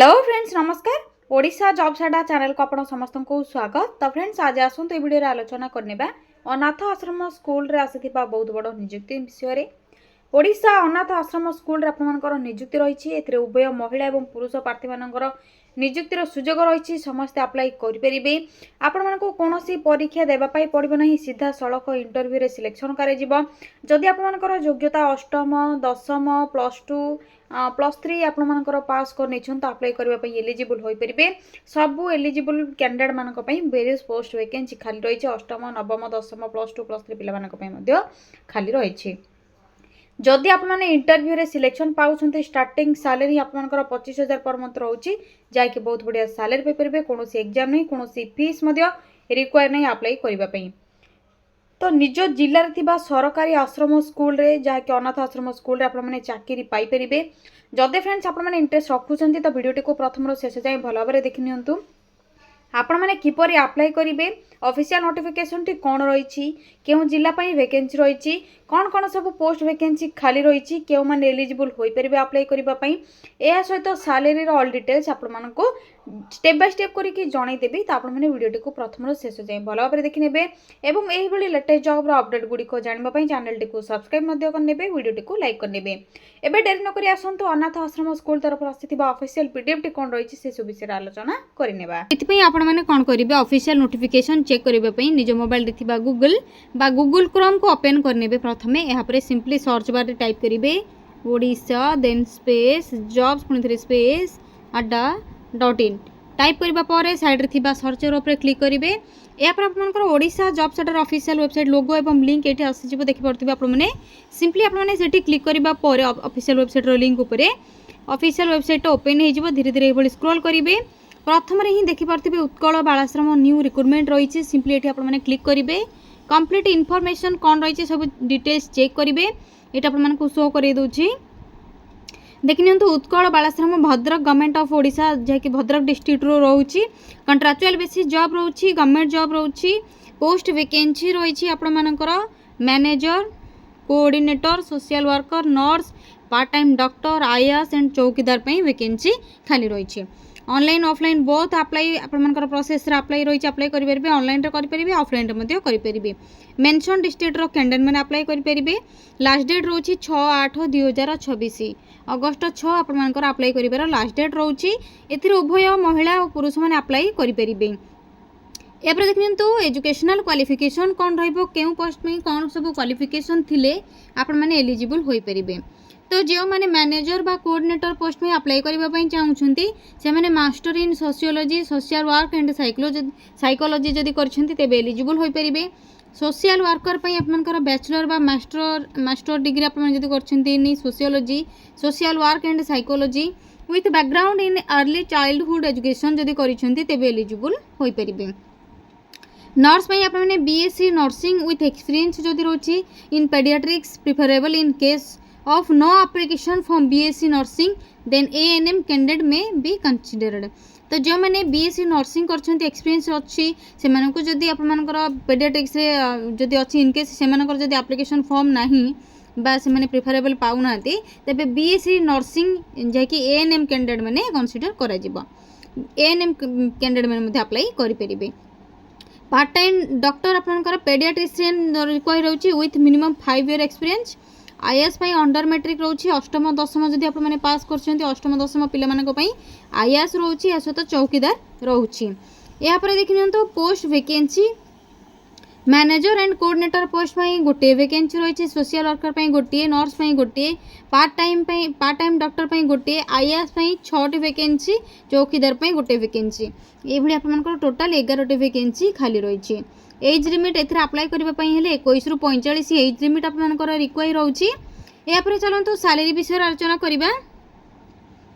Hello friends नमस्कार। Odisha job साडा channel को आपण समस्त को स्वागत। तो फ्रेंड्स आज आसंतु वीडियो रे आलोचना करने अनाथ आश्रम स्कूल रे आसीथिबा बहुत बड़ नियुक्ति विषय रे। ओडिशा अनाथ आश्रम स्कूल रे आपनकर नियुक्ति रही एथिरे उभय महिला एवं पुरुष प्रार्थी मानकर नियुक्तिर सुजोग रही समस्ते अप्लाई करेंगे। आपण मानक कौन परीक्षा देवाई पड़ो ना, सीधा सड़क इंटरव्यू रे सिलेक्शन करी आपनकर योग्यता अष्टम दशम +2 +3 आपनकर पास कर तो अप्लाई करने एलिजिबल हो पारे। सबू एलिजिबल कैंडिडेट मानक वेरियस पोस्ट वैकेंसी खाली रही। अष्टम नवम दशम +2 +3 पिला खाली रही। जदि आप इंटरव्यू रे सिलेक्शन पाउछन्ते स्टार्टिंग सैलरी आपनकर 25,000 पर मंथ रहउची, जाके बहुत बढ़िया सैलरी पे परिबे। कोनोसी एग्जाम नहीं, कोनोसी फीस मध्य रिक्वायर नहीं अप्लाई करबा पई। तो निज जिल्ला रे थिबा सरकारी आश्रम स्कूल रे जाके अनाथ आश्रम स्कूल रे आपन माने चाकरी पाई परिबे। जदि फ्रेंड्स आपन माने इंटरेस्ट रखुछन्ते तो वीडियो को प्रथम रो शेष जाय भलो भाबरे देखि नियंतु। आपण माने किपरि अप्लाई करिवे, ऑफिशियल नोटिफिकेशन टी कोन रही, केउ जिला पई वैकेंसी रही, कौन कौन सब पोस्ट वैकेंसी खाली रही, केउ माने एलिजिबल होई परिबे अप्लाई करिबा पई। एहा सहित सैलरी रो ऑल डिटेल्स आपण मानको स्टेप बाय स्टेप करिकि जणाई देबी। तो आपण माने वीडियो को प्रथम रो शेष जाय भलो भाबरे देखि नेबे एवं एही भली लेटेस्ट जॉब रो अपडेट गुडी को जानिबा पई चैनल टी को सब्सक्राइब मध्य कर नेबे, वीडियो को लाइक कर नेबे। एबे डेरी न करी आसंतु अनाथ आश्रम स्कूल तरफ आसीथिबा ऑफिशियल पीडीएफ टी कोन रही से सब विषय आलोचना करिनेबा। इति पई आपण माने कोन करिवे, ऑफिशियल नोटिफिकेशन चेक करिबा पई निज मोबाइल रे थिबा गूगल क्रोम को ओपन करनेबे। प्रथमे यहाँ पर सिंपली सर्च बार रे टाइप करिवे ओडिशा देन स्पेस जॉब्स पुनी स्पेस adda.in टाइप करबा पर साइड रे थिबा सर्चर ऊपर क्लिक करिवे। या पर आपनकर Odisha job centre official website logo एवं लिंक एठी आसी जिवो देखि परथिबे। आपण माने सिंपली आपण माने सेठी क्लिक करबा पर ऑफिशियल वेबसाइट रो लिंक ऊपर ऑफिशियल वेबसाइट ओपन हे जिवो। धीरे धीरे एभली स्क्रॉल करिवे। प्रथम रे ही देखि परथिबे उत्कल बालाश्रम न्यू रिक्रुटमेंट रही। सिंपली एठी आपण माने क्लिक करिवे। कंप्लीट इनफॉरमेशन कौन रही सब डिटेल्स चेक करेंगे। ये आपको शो कर दूसरी देखि नियंतु उत्कल बालाश्रम भद्रक गवर्नमेंट ऑफ ओडिशा जैकि भद्रक डिस्ट्रिक्ट रो रोची कंट्राक्चुअल बेसिस जॉब रोची, गवर्नमेंट जॉब रोची, पोस्ट वैकेंसी रही आपणमानकर manager, coordinator, social worker, nurse, part time doctor, IAS and चौकीदार पे वैकेंसी खाली रही। ऑनलाइन ऑफलाइन बोथ अप्लाई आपनकर प्रोसेस रे अप्लाई रही। अप्लाई करि परिबे, ऑनलाइन रे करि परिबे, ऑफलाइन रे मध्ये करि परिबे। मेंशन डिस्ट्रिक्ट रो कैंडिडेट माने अप्लाई करि परिबे। लास्ट डेट रोची 6/8/2026 अगस्त 6 आपनकर अप्लाई करिबार लास्ट डेट रोची। एथिरे उभय महिला और पुरुष माने अप्लाई करि परिबे। या पर देखिनतु एजुकेशनल क्वालिफिकेशन कोन रहइबो, केउ पोस्ट में कोन सब क्वालिफिकेशन थिले आपन माने एलिजिबल होई परिबे। तो जो माने मैनेजर बा कोऑर्डिनेटर पोस्ट में अप्लाई करबा चाहूछंती से माने master in sociology, social work and psychology जदि करछंती तेबे एलिजिबल होई परिबे। सोशल वर्कर पई आपनकर बैचलर बा मास्टर डिग्री आपन जदि करछंती in sociology, social work and psychology with background in early childhood education जदि करछंती तेबे एलिजिबल होई परिबे। नर्स पई आपन बीएससी नर्सिंग विथ एक्सपीरियंस जदि रोची in paediatrics preferable in case of no application from BSc nursing then ANM candidate may be considered। तो जो मैंने BSc nursing करछंती एक्सपीरियंस अच्छी से मानको जदि आपनकर पेडियाट्रिक्स रे जदि अच्छी इन केस से मानकर जदि एप्लिकेशन फॉर्म नाही बा से माने प्रिफरेबल पाउ नाती तबे BSc nursing जेकी ANM कैंडिडेट माने कंसीडर करा जिवो। ANM कैंडिडेट माने मध्ये अप्लाई करि परिबे। पार्ट टाइम डॉक्टर आपनकर पेडियाट्रिशियन रिक्वायर होची with minimum 5 year experience. IAS पई अंडर मैट्रिक रोची अष्टम दशम जदि आप माने पास करछंती अष्टम दशम पिला मानक पई आईएएस रोची असो तो चौकीदार रोची। या पर देखिनतो post vacancy manager and coordinator post पई गोटे वैकेंसी रही। सोशल वर्कर पई गोटे, नर्स पई गोटे, पार्ट टाइम डॉक्टर पई गोटे, आईएएस पई 6टी वैकेंसी, चौकीदार पई गोटे वैकेंसी। ए भली आप मानकर टोटल 11टी वैकेंसी खाली रही। एज लिमिट एथरे अप्लाई करबा पई हेले 21 रु 45 एज लिमिट आपनकर रिक्वायर होची। या पर चलंतु सैलरी विषय आलोचना करिबा।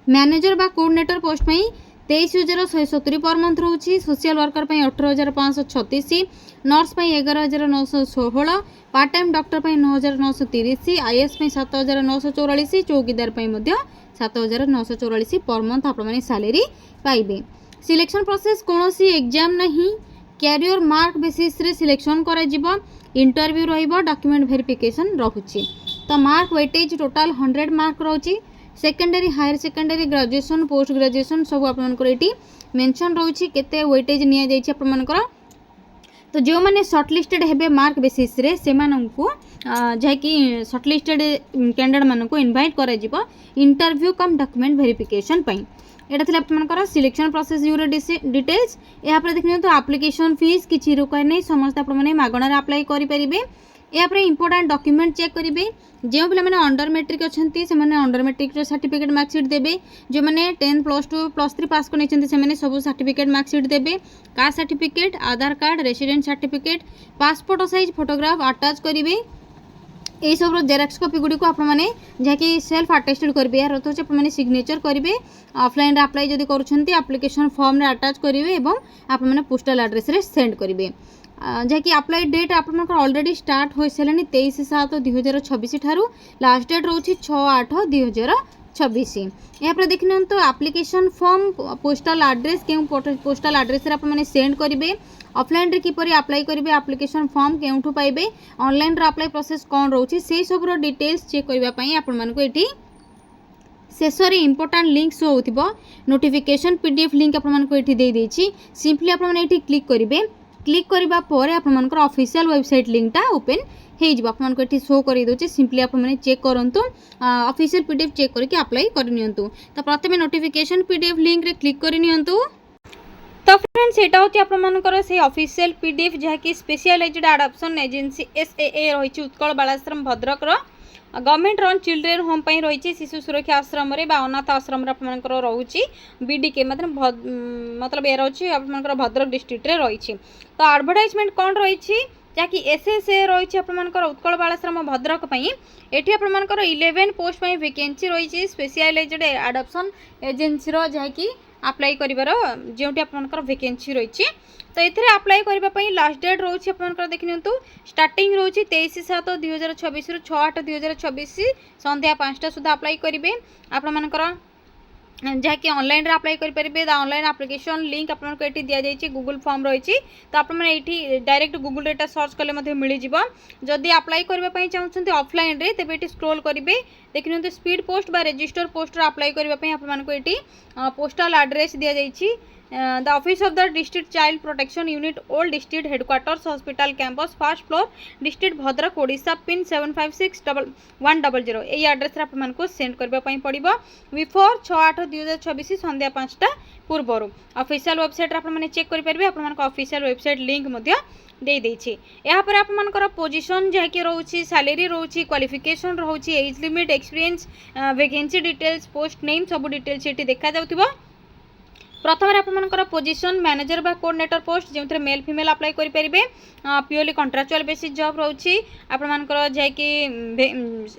मैनेजर बा कोऑर्डिनेटर पोस्ट पई 23,170 पर मंथ रोची। सोशल वर्कर पई 18,536, नर्स पई 11,916, पार्ट टाइम डॉक्टर पई 9,930, आईएएस पई 7,944, चौकीदार पई मध्य 7,944 पर मंथ आप माने सैलरी पाइबे। सिलेक्शन प्रोसेस कोनोसी एग्जाम नहीं, कैरियर मार्क बेसिस रे सिलेक्शन करा जिवो। इंटरव्यू रहिबो, डॉक्यूमेंट वेरिफिकेशन रहुची। तो मार्क वेटेज टोटल 100 मार्क रहुची। Secondary higher secondary graduation post graduation सब आपनकर ये मेंशन रोची केते वेटेज निया जाइछि आपनकर। तो जो मैंने सर्टलिस्टेड हेबे मार्क बेसिस रे से माननकु जहाँकि सर्टलिस्टेड कैंडिडेट मानक इनवाइट करा जिवो इंटरव्यू कम डॉक्यूमेंट वेरिफिकेशन पई। एटा थिला आपनकर सिलेक्शन प्रोसेस यूर डिटेल्स। यहाँ पर देखिए तो एप्लिकेशन फीस किसी रुका नहीं, समस्त आप मागणार अप्लाई करेंगे। यापर इंपोर्टाट डॉक्यूमेंट चेक करेंगे। जो पे मैंने अंडर मेट्रिक अच्छा से अंडर मेट्रिक सर्टिफिकेट मार्कसीट देवे। जो मैंने 10 +2 +3 पास कर सब सर्टिफिकेट मार्कसीट देवे। Caste certificate, Aadhaar card, resident certificate, passport size photograph attach करेंगे। यही सब जेरक्स कॉपी गुड़ी को आपने जहाँकि सेल्फ अटेस्टेड करेंगे। यार अर्थ होने सिग्नेचर करेंगे। ऑफलाइन अप्लाई जब करेप्लिकेसन फॉर्म रे अटाच करेंगे और आपने पोस्टल एड्रेस रे सेंड करेंगे। जहाँकि अप्लाई डेट आप ऑलरेडी स्टार्ट हो सारे 23/7/2026 ठारू लास्ट डेट रोचे 6/8/2026। यहाँ पर देखिए तो एप्लिकेशन फॉर्म पोस्टल एड्रेस क्यों पोस्टल एड्रेस आपने सेंड करेंगे। ऑफलाइन रे किपरि अप्लाई करेंगे, एप्लिकेशन फॉर्म केउठु पाइबे, ऑनलाइन रे अप्लाई प्रोसेस कौन रोची से सब डिटेल्स चेक करने आपको शेष इंपोर्टाट लिंक शो होथिबो। नोटिफिकेशन पीडीएफ लिंक आपको ये दे देछि। सिंपली आपने क्लिक करेंगे। क्लिक करबा पर आपनकर ऑफिशियल वेबसाइट लिंकटा ओपन हो आपको ये शो कर दूसरे। सिंपली आपने चेक करूँ ऑफिशियल पीडीएफ चेक करके अप्लाई करनी। तो प्रथम नोटिफिकेशन पीडीएफ लिंक रे क्लिक करनी। तो फ्रेंड्स यहाँ हूँ आपर से ऑफिशियल पीडीएफ जहाँकि स्पेशलाइज्ड एडॉप्शन एजेंसी SAA रही Utkal Balashram Bhadrak government run children home रही शिशु सुरक्षा आश्रम अनाथ आश्रम आपर रोचे BDK मतलब ये रही आपर भद्रक डिस्ट्रिक्ट रही। तो एडवर्टाइजमेंट कौन रही जहाँकि SSA रही आपर उत्कल बालाश्रम भद्रक ये आपर 11 पोस्ट वैकेंसी रही स्पेशलाइज्ड एडॉप्शन एजेंसी जहाँकि अप्लाई करिवार जोटी आपनकर वैकेंसी रही। तो ये अप्लाई करने लास्ट डेट रोचे आपनकर देखिए तो स्टार्टिंग रोचे 23/7/2026 रु 6/8/2026 संध्या 5टा सुधा अप्लाई करेंगे। आपनकर जहाँकि ऑनलाइन रे अप्लाई करेंगे। ऑनलाइन एप्लिकेशन लिंक आपको ये दि जाए गूगल फॉर्म रही। तो आपड़ी डायरेक्ट गूगल डेटा सर्च कले मिल जदि अप्लाई करने चाहते ऑफलाइन रे तेज ये स्क्रोल करेंगे। देखिए तो स्पीड पोस्ट बा रजिस्टर पोस्ट अप्लाई करने आपको ये पोस्टल एड्रेस दि जाए। The office of the district child protection unit old district headquarters hospital campus first floor district Bhadrak Odisha pin 756100 यही एड्रेस आपको सेंड करने पड़ो बिफोर 6/8/2026 संध्या 5टा पूर्वर। ऑफिशियल वेबसाइट आपने चेक करेंगे। आप ऑफिशियल वेबसाइट लिंक दे देछि। यहाँ पर आपनकर पोजीशन जहाँकि रोची सैलरी रोची क्वालिफिकेशन रोची age limit experience vacancy details post name सब डिटेल्स ये देखा जाउथिबो। प्रथम आपनकर पोजीशन मैनेजर बा कोऑर्डिनेटर पोस्ट जो मेल फीमेल अप्लाई करेंगे। प्योरली कॉन्ट्रैक्चुअल बेसिस जॉब रोची आपनकर जहाँकि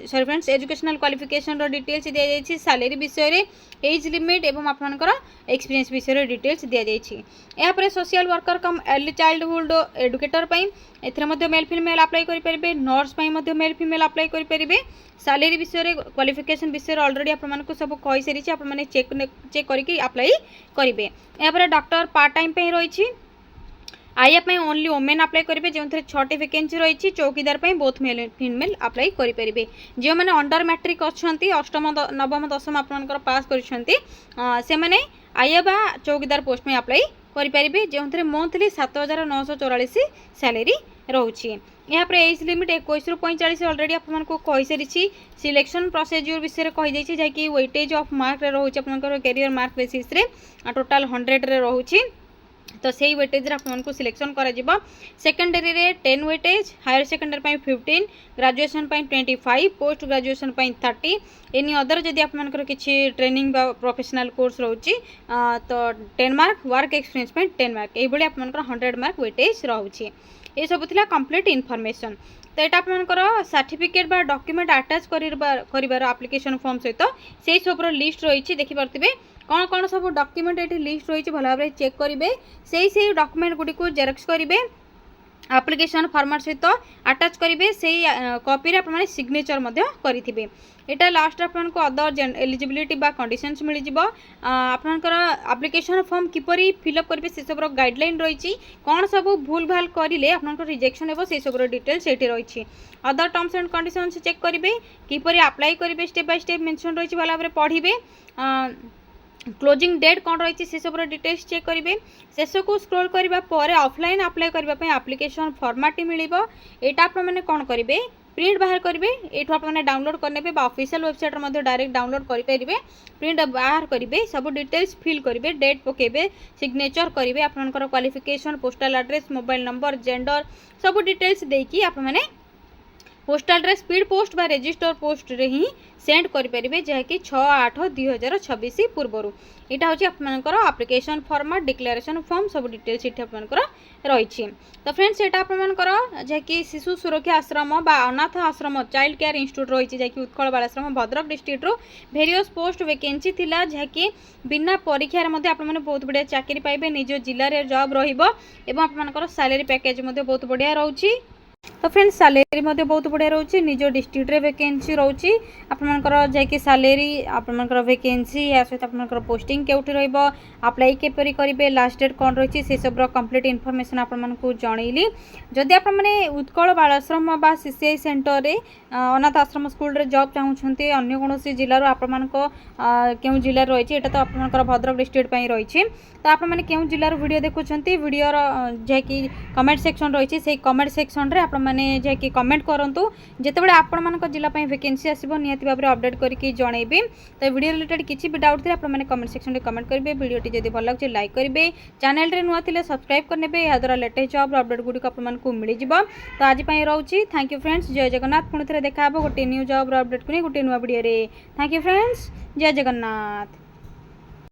sorry friends educational qualification details दि जाए सैलरी विषय एज लिमिट एवं आपनकर एक्सपीरियंस विषय डिटेल्स दि जाए। यहाँ पर social worker cum early childhood educator ए मेल फीमेल अप्लाई करेंगे। नर्स मेल फीमेल अप्लाई करेंगे। सैलरी विषय क्वालिफिकेशन विषय ऑलरेडी आपको सब कही सारी आपने चेक करके अप्लाई करेंगे। यहाँ पर डॉक्टर पार्ट टाइम रही। आईएफ ओनली वोमेन अप्लाई करेंगे जो 6टी वैकेंसी रही। चौकीदार बोथ मेल फीमेल अप्लाई करेंगे। जो मैंने अंडर मैट्रिक अच्छा 8म 9म 10म आप पास कर आईए बा चौकीदार पोस्ट में अप्लाई करेंगे जो मंथली 7,944 सैलरी रोचे। यहाँ पर एज लिमिट 21 ରୁ 45 ऑलरेडी आपको कही सारी। सिलेक्शन प्रोसीजर विषय कही जहाँकि वेटेज ऑफ मार्क रोचे आप कैरियर मार्क बेसिस टोटाल 100 रे रोचे। तो सही वेटेज आपको सिलेक्शन करा। सेकेंडरी रे 10 weightage, higher secondary 15, graduation 25, post graduation 30, any other जदि आपनकर किसी ट्रेनिंग बा प्रोफेशनल कोर्स रोची तो 10 मार्क, वर्क एक्सपीरियंस 10 मार्क यही आपनकर 100 मार्क वेटेज रोचे। ये सब थिला कंप्लीट इनफॉरमेशन। तो यहाँ आपनकर सर्टिफिकेट बा डॉक्यूमेंट अटैच कर एप्लिकेशन फॉर्म सहित से सब लिस्ट रही देखिपे कौन कौन सब डॉक्यूमेंट ये लिस्ट रही भल भाव चेक करेंगे। से डॉक्यूमेंट गुड़ी को जेरक्स करेंगे आप्लिकेशन फॉर्मेट सहित अटैच करेंगे से कॉपी रे आपने सिग्नेचर करेंगे यहाँ लास्ट आपको अदर एलिजिबिलिटी बा कंडीशंस मिल जाव आपनकर एप्लिकेशन फॉर्म किपरि फिलअप करेंगे से सब गाइडलाइन रही कौन सब भूल भाल करेंगे आपंकर रिजेक्शन हो से सब डिटेल्स ये रही other terms and conditions check करेंगे किपरि अप्लाई करेंगे स्टेप बाय स्टेप मेंशन रही भाव पढ़े क्लोजिंग डेट कौन रही से सब डिटेल्स चेक करेंगे शेष को स्क्रोल करने पर ऑफलाइन अप्लाई करने एप्लिकेशन फॉर्मेट मिल यहाँ आपने कौन करेंगे प्रिंट बाहर करेंगे ये आपने डाउनलोड करने ऑफिशियल वेबसाइट डायरेक्ट डाउनलोड करेंगे प्रिंट बाहर करेंगे सब डिटेल्स फिल करेंगे डेट पकेबे सिग्नेचर करेंगे आपंकर qualification postal address mobile number gender सब डिटेल्स देकी आपने पोस्टाल रे स्पीड पोस्ट बा रजिस्टर पोस्ट रे ही सेंड करेंगे जहाँकि 6/8/2026 पूर्वर यहाँ हूँ आपंकर एप्लिकेशन फॉर्मेट डिक्लेरेशन फॉर्म सब डिटेल्स ये आपंकर रही तो फ्रेंड्स यहाँ आपंकर जहाँकि शिशु सुरक्षा आश्रम बा अनाथ आश्रम चाइल्ड केयर इंस्टीट्यूट रही जहाँकि Utkal Balashram Bhadrak district various post vacancy थिला जहाँकि बिना परीक्षार आपने बहुत बढ़िया चाकरी पाइबे निज जिले में जॉब रहा सैलरी पैकेज बहुत बढ़िया रोचे तो फ्रेंड्स सैलरी बहुत बढ़िया रोचे निज डिस्ट्रिक्ट रे वैकेंसी रोचे आपनकर जाकि सैलरी आपनकर वैकेंसी या सहित आपनकर पोस्टिंग केउठी रहइबो अप्लाई केपरि करिवे लास्ट डेट कोन रही से सब कंप्लीट इनफॉरमेशन आपको जनइली जदि आपने उत्कल बालाश्रम बा सीसीआई सेंटर रे अनाथ आश्रम स्कूल रे जॉब चाहूछन्ते अन्य कोनोसी जिल्ला रो आपनको केउ जिल्ला रही एटा तो आपनकर भद्रक डिस्ट्रिक्ट पई रही तो आपने केउ जिल्ला रो वीडियो देखुछन्ते वीडियो जाकि कमेंट सेक्शन रही से कमेंट सेक्शन रे मैंने जैकि कमेंट करूँ जितेबाला आपण मान जिला वैकेंसी आसो निहती भाव में अपडेट करके जनइबी तो वीडियो रिलेटेड किसी भी डाउट थे आपने कमेंट सेक्शन में कमेंट करेंगे वीडियोटी जब भल लगे लाइक करेंगे चैनल रे नुआ थे सब्सक्राइब करने या द्वारा लेटेस्ट जॉब अपडेट गुड़िक आपको मिल जाव तो आज रोचे थैंक यू फ्रेंड्स जय जगन्नाथ पुणी थे देखा गोटे न्यू जॉब अपडेट को गोटे नुआ वीडियो थैंक यू फ्रेंड्स जय जगन्नाथ।